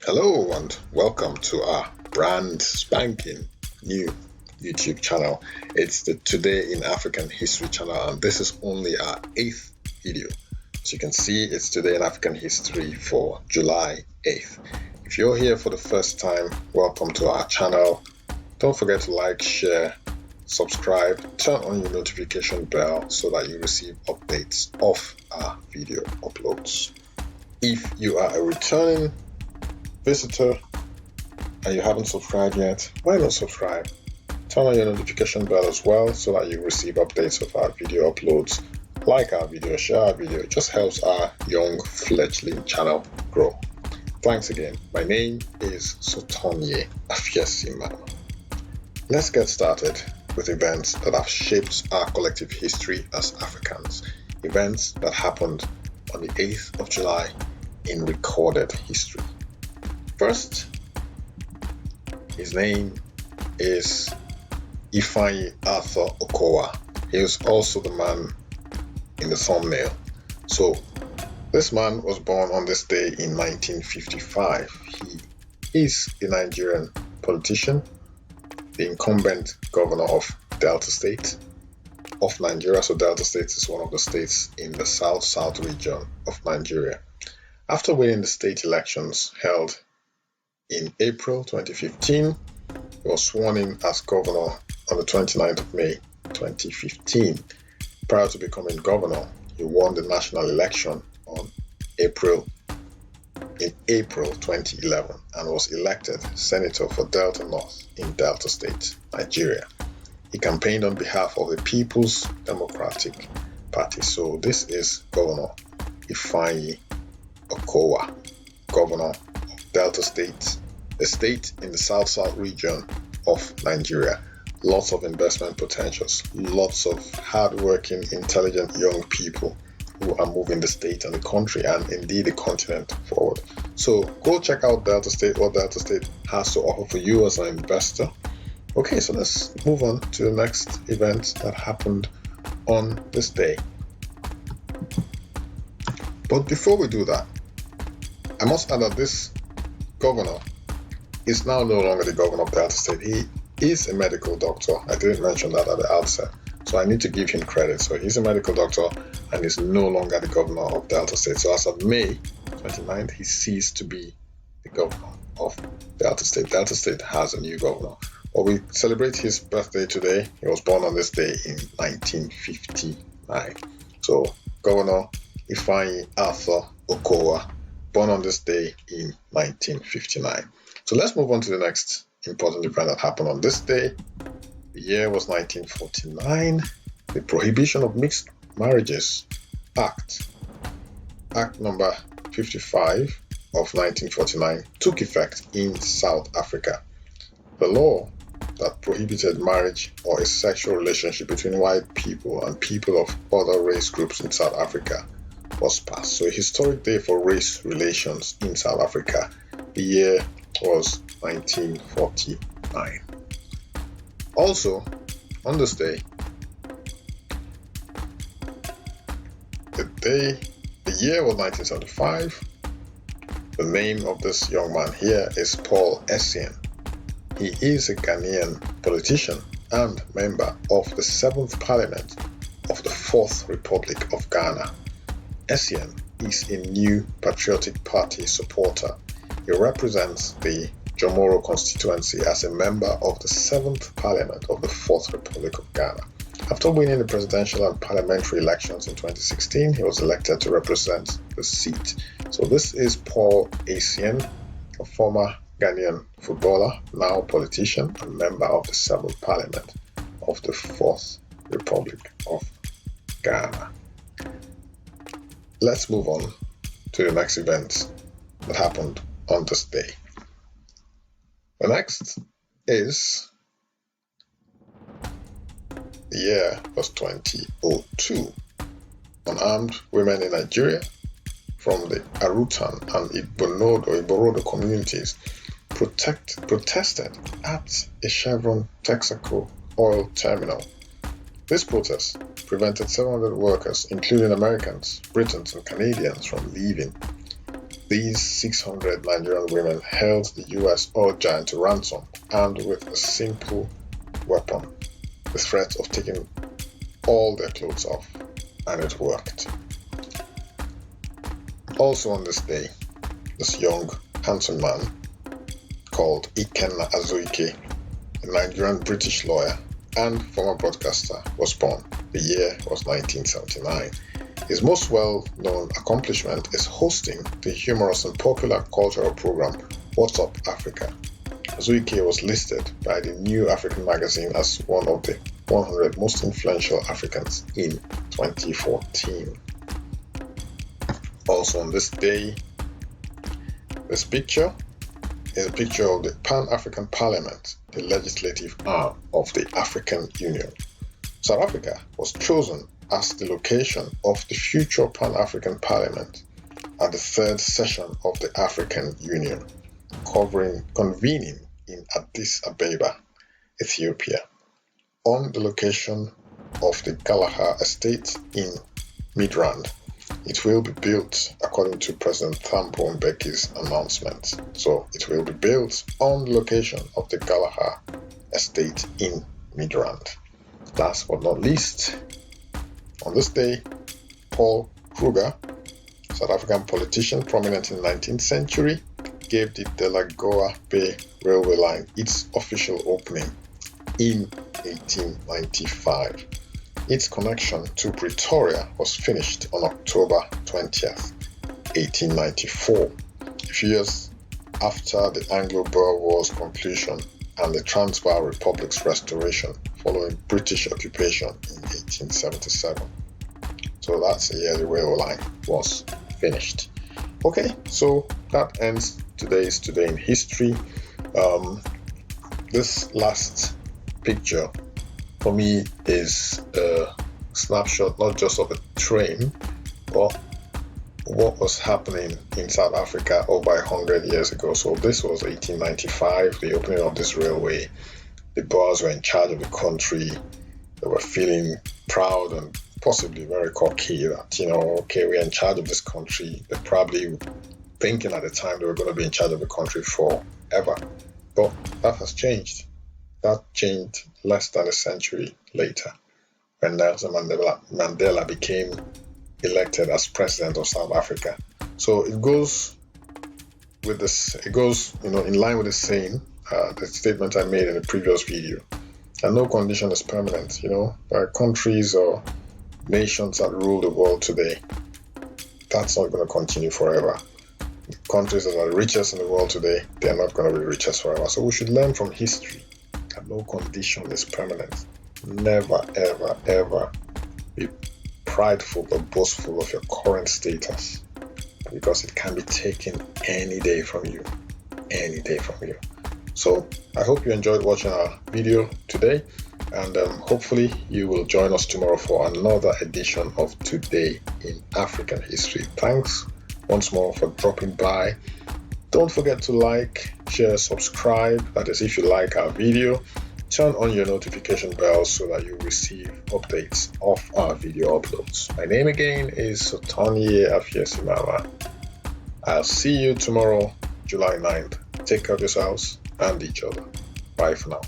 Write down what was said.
Hello and welcome to our brand spanking new YouTube channel. It's the Today in African History channel, and this is only our 8th video. As you can see, it's Today in African History for July 8th. If you're here for the first time, welcome to our channel. Don't forget to like, share, subscribe, turn on your notification bell so that you receive updates of our video uploads. If you are a returning visitor and you haven't subscribed yet, why not subscribe? Turn on your notification bell as well so that you receive updates of our video uploads. Like our video, share our video. It just helps our young fledgling channel grow. Thanks again. My name is Sotonye Afiesima. Let's get started with events that have shaped our collective history as Africans. Events that happened on the 8th of July in recorded history. First, his name is Ifeanyi Arthur Okowa. He is also the man in the thumbnail. So, this man was born on this day in 1955. He is a Nigerian politician, the incumbent governor of Delta State of Nigeria. So Delta State is one of the states in the south region of Nigeria. After winning the state elections held in April 2015, he was sworn in as governor on the 29th of May 2015. Prior to becoming governor, he won the national election in April 2011 and was elected senator for Delta North in Delta State, Nigeria. He campaigned on behalf of the People's Democratic Party. So this is Governor Ifeanyi Okowa, governor of Delta State, a state in the south region of Nigeria. Lots of investment potentials, lots of hardworking, intelligent young people who are moving the state and the country and indeed the continent forward. So go check out Delta State, what Delta State has to offer for you as an investor. Okay, so let's move on to the next event that happened on this day. But before we do that, I must add that this governor is now no longer the governor of Delta State. He is a medical doctor. I didn't mention that at the outset, so I need to give him credit. So he's a medical doctor and is no longer the governor of Delta State. So as of May 29th, he ceased to be the governor of Delta State. Delta State has a new governor. Well, we celebrate his birthday today. He was born on this day in 1959. So Governor Ifeanyi Arthur Okowa, born on this day in 1959. So let's move on to the next important event that happened on this day. The year was 1949. The Prohibition of Mixed Marriages Act number 55 of 1949 took effect in South Africa. The law that prohibited marriage or a sexual relationship between white people and people of other race groups in South Africa was passed. So a historic day for race relations in South Africa. The year was 1949. Also, on this day, the year was 1975. The name of this young man here is Paul Essien. He is a Ghanaian politician and member of the 7th Parliament of the 4th Republic of Ghana. Essien is a New Patriotic Party supporter. He represents the Jomoro constituency as a member of the 7th Parliament of the 4th Republic of Ghana. After winning the presidential and parliamentary elections in 2016, he was elected to represent the seat. So this is Paul Essien, a former Ghanaian footballer, now politician and member of the 7th Parliament of the 4th Republic of Ghana. Let's move on to the next event that happened on this day. The next is the year was 2002. Unarmed women in Nigeria from the Arutan and Iborodo communities protested at a Chevron Texaco oil terminal. This protest prevented 700 workers, including Americans, Britons, and Canadians, from leaving. These 600 Nigerian women held the US oil giant to ransom, armed with a simple weapon, the threat of taking all their clothes off, and it worked. Also on this day, this young, handsome man called Ikenna Azuike, a Nigerian British lawyer and former broadcaster, was born. The year was 1979. His most well-known accomplishment is hosting the humorous and popular cultural program What's Up Africa. Azuike was listed by the New African magazine as one of the 100 most influential Africans in 2014. Also on this day, this picture is a picture of the Pan-African Parliament, the legislative arm of the African Union. South Africa was chosen as the location of the future Pan-African Parliament at the third session of the African Union, convening in Addis Ababa, Ethiopia, on the location of the Galahad Estate in Midrand. It will be built according to President Thabo Mbeki's announcement. So it will be built on the location of the Galahad Estate in Midrand. Last but not least, on this day, Paul Kruger, South African politician prominent in the 19th century, gave the Delagoa Bay Railway line its official opening in 1895. Its connection to Pretoria was finished on October 20th, 1894, a few years after the Anglo-Boer War's conclusion and the Transvaal Republic's restoration following British occupation in 1877. So that's the year the railway line was finished. Okay, so that ends today's Today in History. This last picture for me is a snapshot not just of a train, but what was happening in South Africa over 100 years ago. So this was 1895, the opening of this railway. The Boers were in charge of the country. They were feeling proud and possibly very cocky that, okay, we're in charge of this country. They're probably thinking at the time they were going to be in charge of the country forever. But that has changed. That changed less than a century later when Nelson Mandela became elected as president of South Africa. So it goes with this. It goes, in line with the saying, the statement I made in the previous video, that no condition is permanent. There are countries or nations that rule the world today. That's not going to continue forever. The countries that are the richest in the world today, they are not going to be richest forever. So we should learn from history that no condition is permanent. Never, ever, ever be prideful or boastful of your current status, because it can be taken any day from you. Any day from you. So I hope you enjoyed watching our video today, and hopefully you will join us tomorrow for another edition of Today in African History. Thanks once more for dropping by. Don't forget to like, share, subscribe. That is, if you like our video, turn on your notification bell so that you receive updates of our video uploads. My name again is Sotonye Afiesimama. I'll see you tomorrow, July 9th. Take care of yourselves and each other. Bye for now.